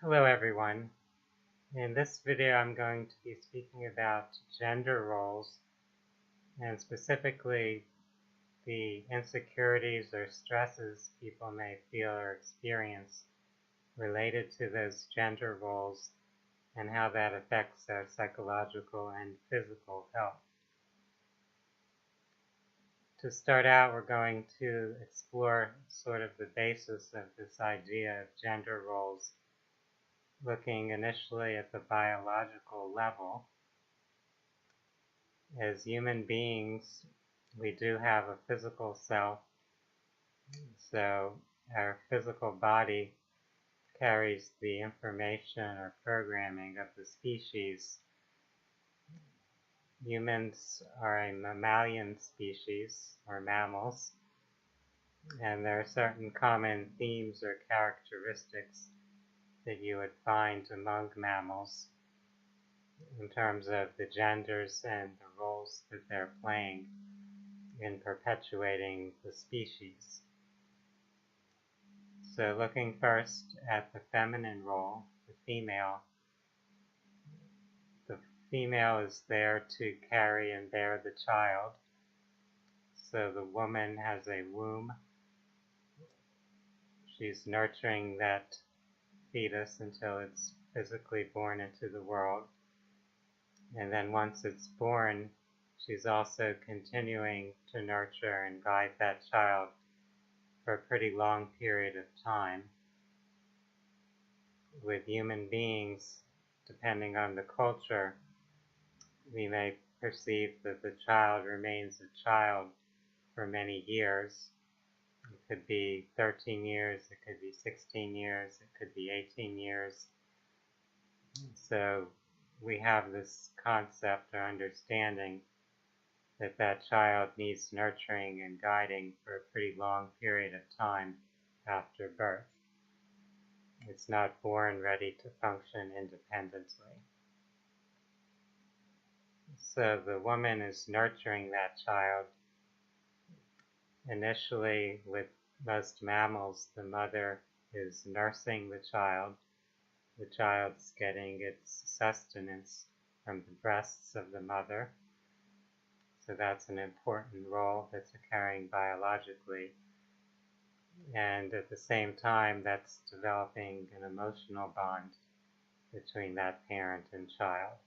Hello everyone. In this video I'm going to be speaking about gender roles and specifically the insecurities or stresses people may feel or experience related to those gender roles and how that affects their psychological and physical health. To start out, we're going to explore sort of the basis of this idea of gender roles, looking initially at the biological level. As human beings, we do have a physical self, so our physical body carries the information or programming of the species. Humans are a mammalian species, or mammals, and there are certain common themes or characteristics that you would find among mammals in terms of the genders and the roles that they're playing in perpetuating the species. So looking first at the feminine role, the female is there to carry and bear the child. So the woman has a womb. She's nurturing that fetus until it's physically born into the world. And then once it's born, she's also continuing to nurture and guide that child for a pretty long period of time. With human beings, depending on the culture, we may perceive that the child remains a child for many years. It could be 13 years, it could be 16 years, it could be 18 years. So we have this concept or understanding that that child needs nurturing and guiding for a pretty long period of time after birth. It's not born ready to function independently. So the woman is nurturing that child. Initially, with most mammals, the mother is nursing the child. The child's getting its sustenance from the breasts of the mother. So that's an important role that's occurring biologically. And at the same time, that's developing an emotional bond between that parent and child.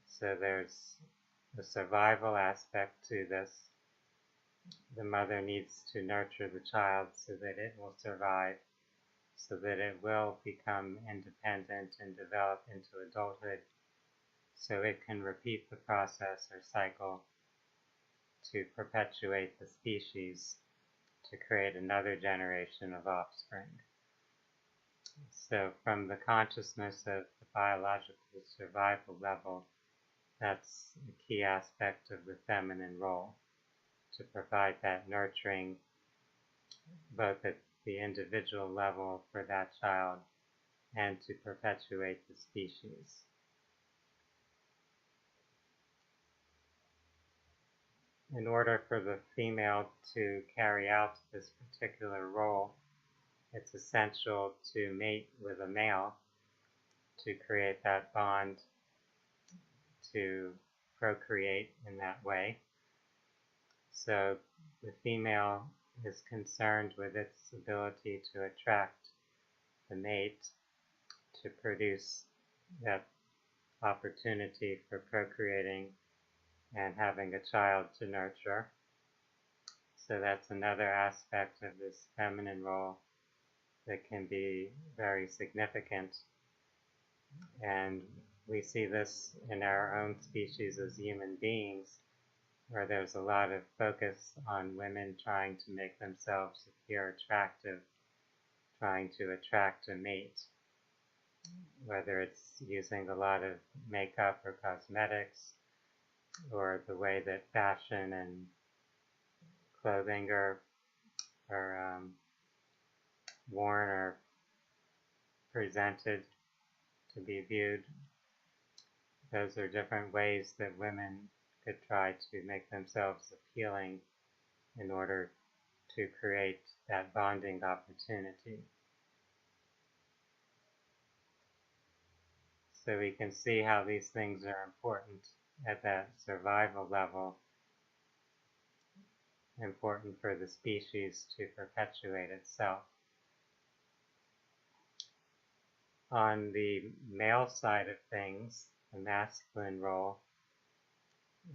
So there's a survival aspect to this. The mother needs to nurture the child so that it will survive, so that it will become independent and develop into adulthood, so it can repeat the process or cycle to perpetuate the species, to create another generation of offspring. So from the consciousness of the biological survival level, that's the key aspect of the feminine role, to provide that nurturing both at the individual level for that child and to perpetuate the species. In order for the female to carry out this particular role, it's essential to mate with a male to create that bond, to procreate in that way. So the female is concerned with its ability to attract the mate to produce that opportunity for procreating and having a child to nurture. So that's another aspect of this feminine role that can be very significant. And we see this in our own species as human beings, where there's a lot of focus on women trying to make themselves appear attractive, trying to attract a mate, whether it's using a lot of makeup or cosmetics, or the way that fashion and clothing are worn or presented to be viewed. Those are different ways that women could try to make themselves appealing in order to create that bonding opportunity. So we can see how these things are important at that survival level, important for the species to perpetuate itself. On the male side of things, the masculine role,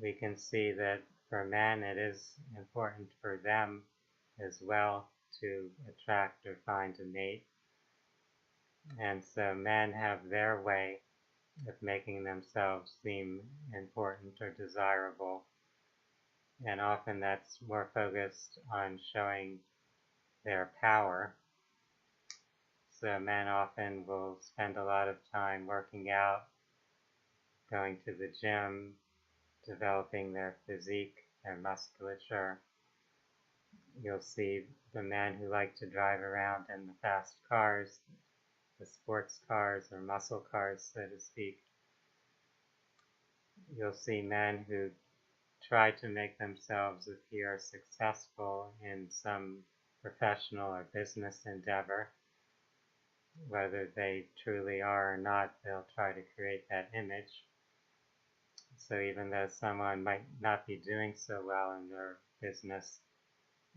we can see that for men it is important for them as well to attract or find a mate. And so men have their way of making themselves seem important or desirable. And often that's more focused on showing their power. So men often will spend a lot of time working out, going to the gym, developing their physique, their musculature. You'll see the men who like to drive around in the fast cars, the sports cars or muscle cars, so to speak. You'll see men who try to make themselves appear successful in some professional or business endeavor. Whether they truly are or not, they'll try to create that image. So even though someone might not be doing so well in their business,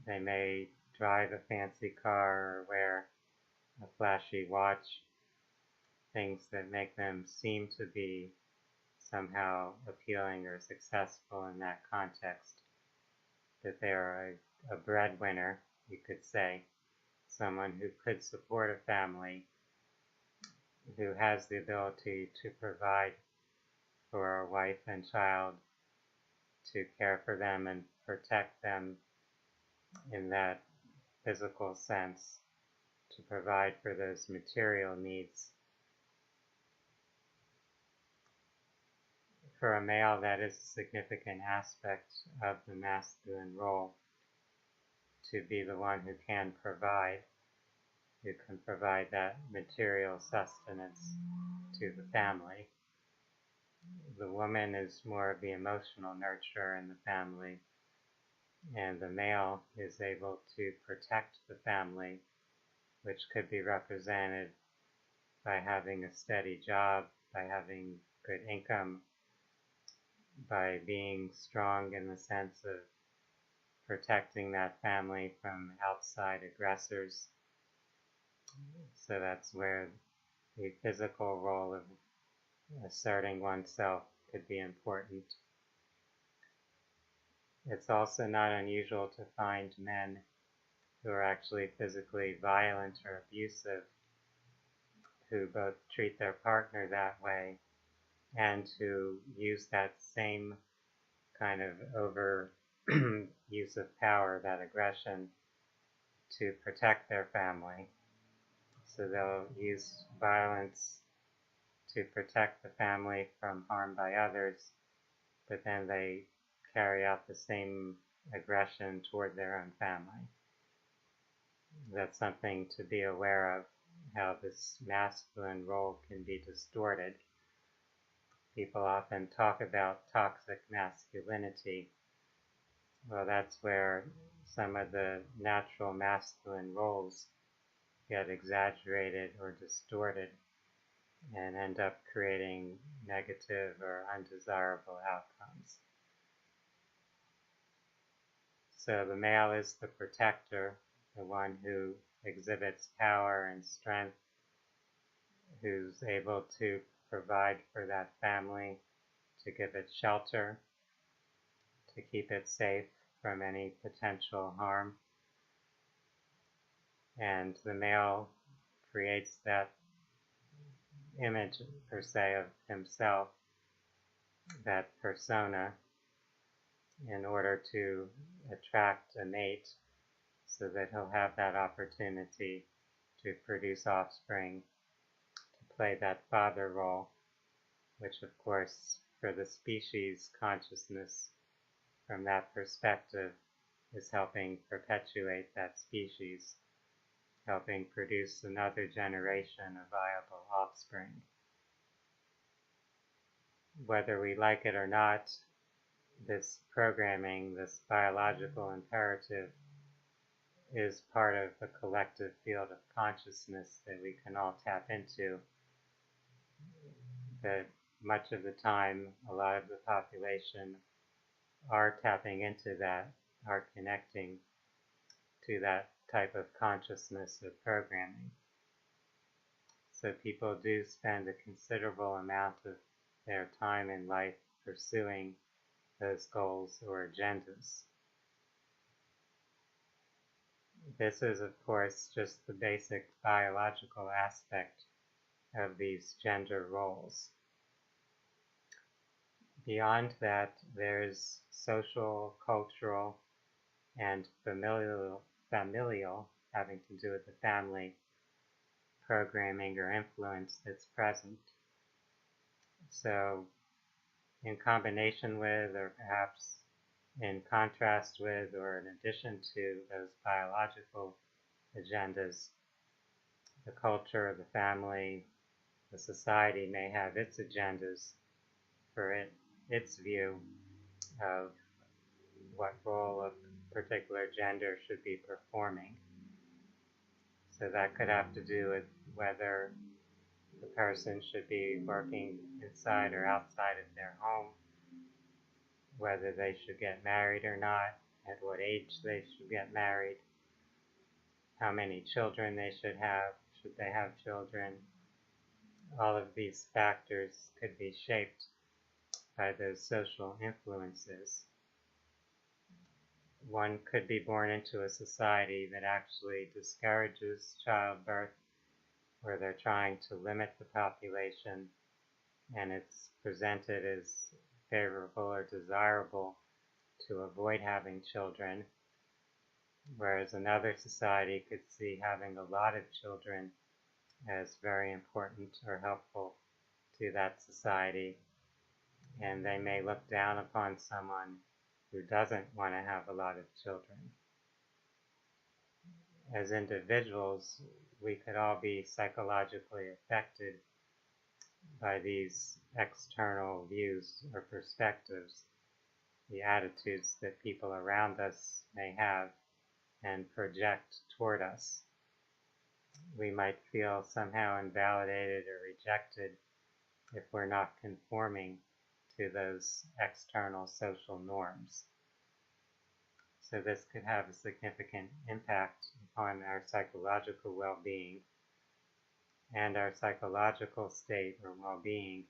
they may drive a fancy car or wear a flashy watch, things that make them seem to be somehow appealing or successful in that context, that they're a breadwinner, you could say, someone who could support a family, who has the ability to provide for a wife and child, to care for them and protect them in that physical sense, to provide for those material needs. For a male, that is a significant aspect of the masculine role, to be the one who can provide that material sustenance to the family. The woman is more of the emotional nurturer in the family, and the male is able to protect the family, which could be represented by having a steady job, by having good income, by being strong in the sense of protecting that family from outside aggressors. So that's where the physical role of asserting oneself could be important. It's also not unusual to find men who are actually physically violent or abusive, who both treat their partner that way and who use that same kind of over use of power, that aggression, to protect their family. So they'll use violence to protect the family from harm by others, but then they carry out the same aggression toward their own family. That's something to be aware of, how this masculine role can be distorted. People often talk about toxic masculinity. Well, that's where some of the natural masculine roles get exaggerated or distorted and end up creating negative or undesirable outcomes. So the male is the protector, the one who exhibits power and strength, who's able to provide for that family, to give it shelter, to keep it safe from any potential harm. And the male creates that image, per se, of himself, that persona, in order to attract a mate, so that he'll have that opportunity to produce offspring, to play that father role, which of course for the species consciousness from that perspective is helping perpetuate that species, helping produce another generation of viable offspring. Whether we like it or not, this programming, this biological imperative, is part of the collective field of consciousness that we can all tap into. that much of the time, a lot of the population are tapping into that, are connecting to that type of consciousness of programming. So people do spend a considerable amount of their time in life pursuing those goals or agendas. This is, of course, just the basic biological aspect of these gender roles. Beyond that, there's social, cultural, and familial, having to do with the family programming or influence that's present. So in combination with, or perhaps in contrast with, or in addition to those biological agendas, the culture, the family, the society may have its agendas for its view of what role a particular gender should be performing. So that could have to do with whether the person should be working inside or outside of their home, whether they should get married or not, at what age they should get married, how many children they should they have children. All of these factors could be shaped by those social influences. One could be born into a society that actually discourages childbirth, where they're trying to limit the population, and it's presented as favorable or desirable to avoid having children, whereas another society could see having a lot of children as very important or helpful to that society, and they may look down upon someone who doesn't want to have a lot of children. As individuals, we could all be psychologically affected by these external views or perspectives, the attitudes that people around us may have and project toward us. We might feel somehow invalidated or rejected if we're not conforming to those external social norms. So this could have a significant impact upon our psychological well-being, and our psychological state or well-being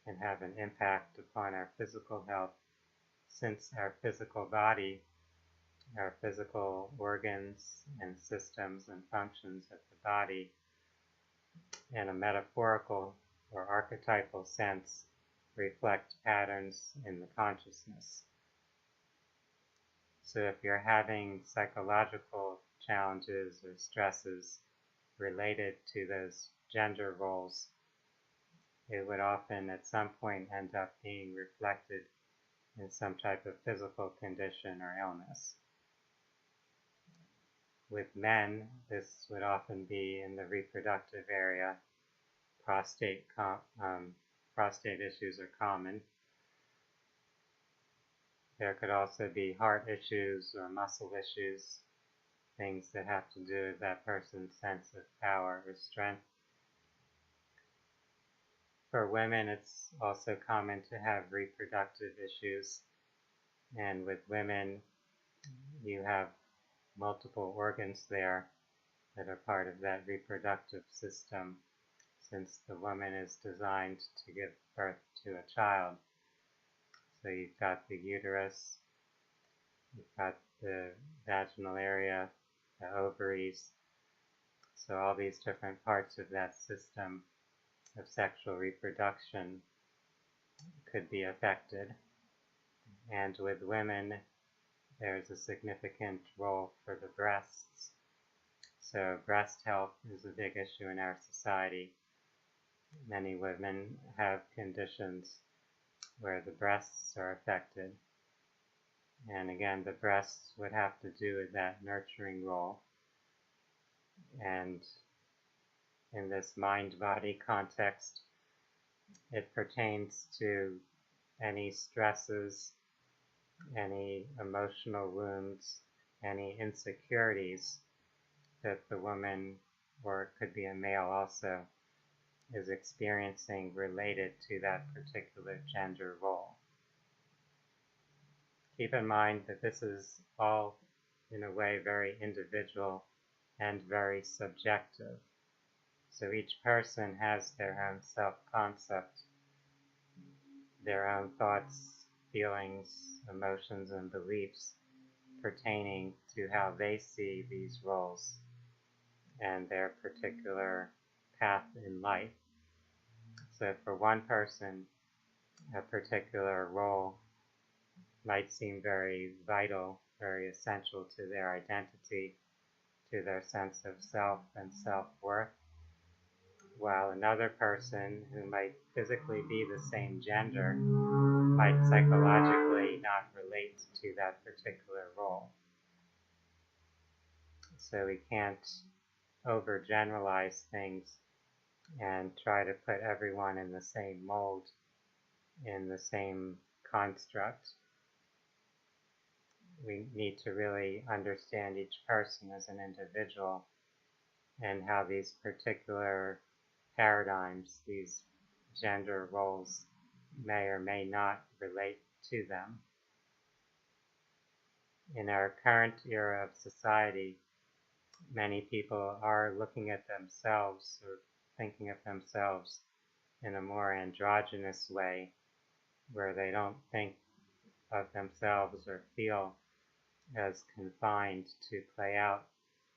can have an impact upon our physical health, since our physical body, our physical organs and systems and functions of the body, in a metaphorical or archetypal sense, reflect patterns in the consciousness. So if you're having psychological challenges or stresses related to those gender roles, it would often at some point end up being reflected in some type of physical condition or illness. With men, this would often be in the reproductive area. Prostate issues are common. There could also be heart issues or muscle issues, things that have to do with that person's sense of power or strength. For women, it's also common to have reproductive issues, and with women, you have multiple organs there that are part of that reproductive system, since the woman is designed to give birth to a child. So you've got the uterus, you've got the vaginal area, the ovaries, so all these different parts of that system of sexual reproduction could be affected. And with women, there's a significant role for the breasts. So breast health is a big issue in our society. Many women have conditions where the breasts are affected. And again, the breasts would have to do with that nurturing role. And in this mind-body context, it pertains to any stresses, any emotional wounds, any insecurities that the woman, or it could be a male also, is experiencing related to that particular gender role. Keep in mind that this is all, in a way, very individual and very subjective. So each person has their own self-concept, their own thoughts, feelings, emotions, and beliefs pertaining to how they see these roles and their particular path in life. So for one person, a particular role might seem very vital, very essential to their identity, to their sense of self and self-worth, while another person who might physically be the same gender might psychologically not relate to that particular role. So we can't overgeneralize things and try to put everyone in the same mold, in the same construct. We need to really understand each person as an individual and how these particular paradigms, these gender roles, may or may not relate to them. In our current era of society, many people are looking at themselves or thinking of themselves in a more androgynous way, where they don't think of themselves or feel as confined to play out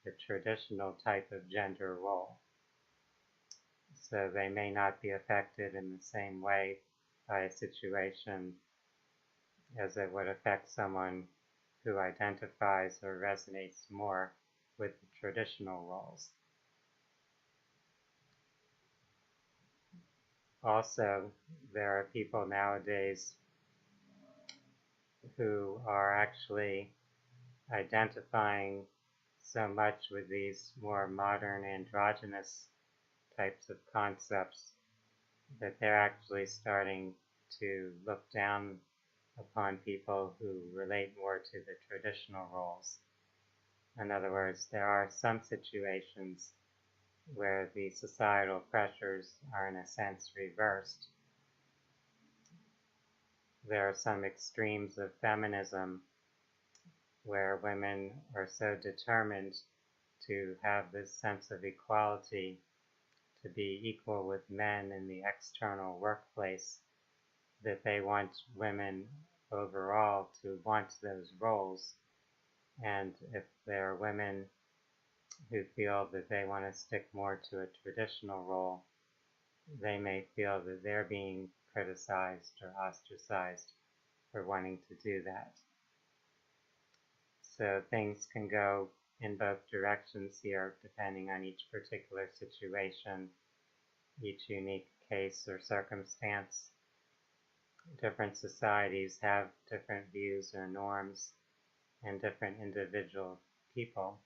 the traditional type of gender role. So they may not be affected in the same way by a situation as it would affect someone who identifies or resonates more with the traditional roles. Also, there are people nowadays who are actually identifying so much with these more modern androgynous types of concepts that they're actually starting to look down upon people who relate more to the traditional roles. In other words, there are some situations where the societal pressures are in a sense reversed. There are some extremes of feminism where women are so determined to have this sense of equality, to be equal with men in the external workplace, that they want women overall to want those roles. And if there are women who feel that they want to stick more to a traditional role, they may feel that they're being criticized or ostracized for wanting to do that. So things can go in both directions here, depending on each particular situation, each unique case or circumstance. Different societies have different views or norms, and different individual people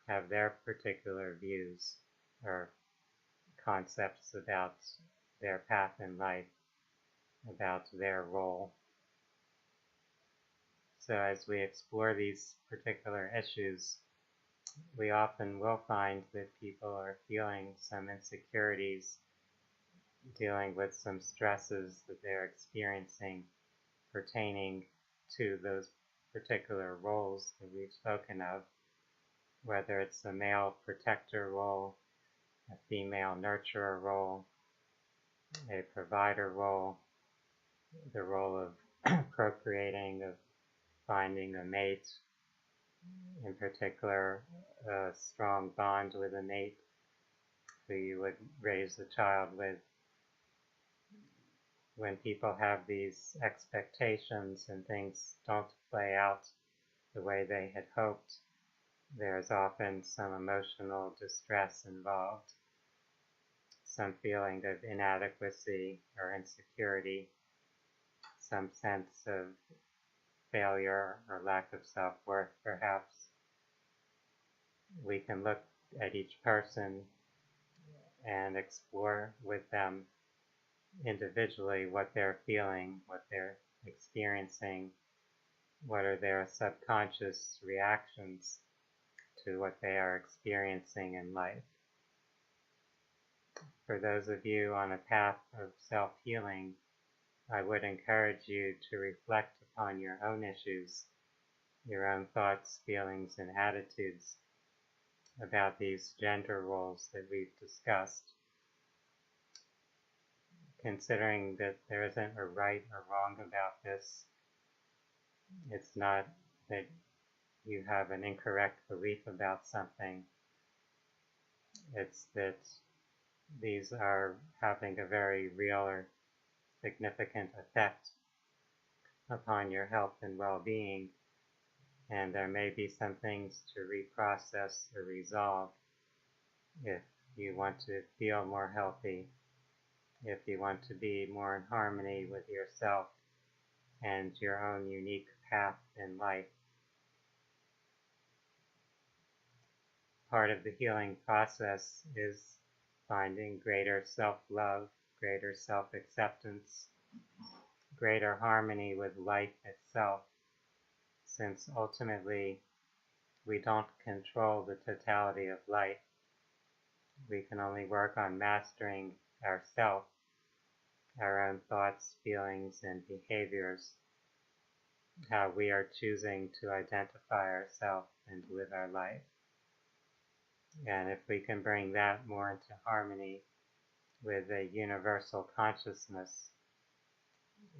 have their particular views or concepts about their path in life, about their role. So as we explore these particular issues, we often will find that people are feeling some insecurities, dealing with some stresses that they're experiencing pertaining to those particular roles that we've spoken of, whether it's a male protector role, a female nurturer role, a provider role, the role of procreating, of finding a mate, in particular a strong bond with a mate who you would raise a child with. When people have these expectations and things don't play out the way they had hoped, there's often some emotional distress involved, some feeling of inadequacy or insecurity, some sense of failure or lack of self-worth, perhaps. We can look at each person and explore with them individually what they're feeling, what they're experiencing, what are their subconscious reactions to what they are experiencing in life. For those of you on a path of self-healing, I would encourage you to reflect upon your own issues, your own thoughts, feelings, and attitudes about these gender roles that we've discussed, considering that there isn't a right or wrong about this. It's not that you have an incorrect belief about something. It's that these are having a very real or significant effect upon your health and well-being, and there may be some things to reprocess or resolve if you want to feel more healthy, if you want to be more in harmony with yourself and your own unique path in life. Part of the healing process is finding greater self-love, greater self-acceptance, greater harmony with life itself, since ultimately we don't control the totality of life. We can only work on mastering ourself, our own thoughts, feelings, and behaviors, how we are choosing to identify ourselves and live our life. And if we can bring that more into harmony with a universal consciousness,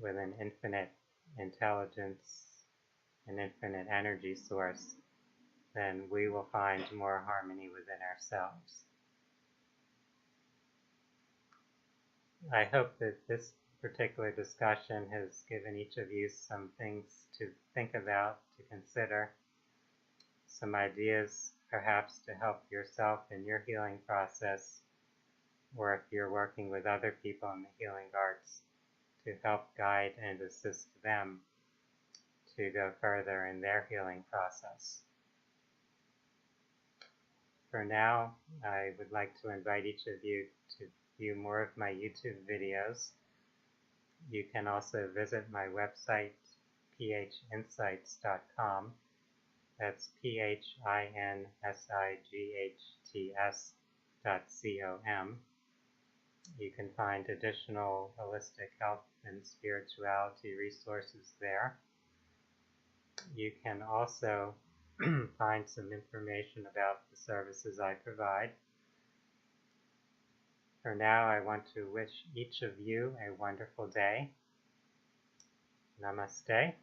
with an infinite intelligence, an infinite energy source, then we will find more harmony within ourselves. I hope that this particular discussion has given each of you some things to think about, to consider, some ideas perhaps to help yourself in your healing process, or if you're working with other people in the healing arts, to help guide and assist them to go further in their healing process. For now, I would like to invite each of you to view more of my YouTube videos. You can also visit my website, phinsights.com. That's phinsights.com. You can find additional holistic health and spirituality resources there. You can also find some information about the services I provide. For now, I want to wish each of you a wonderful day. Namaste.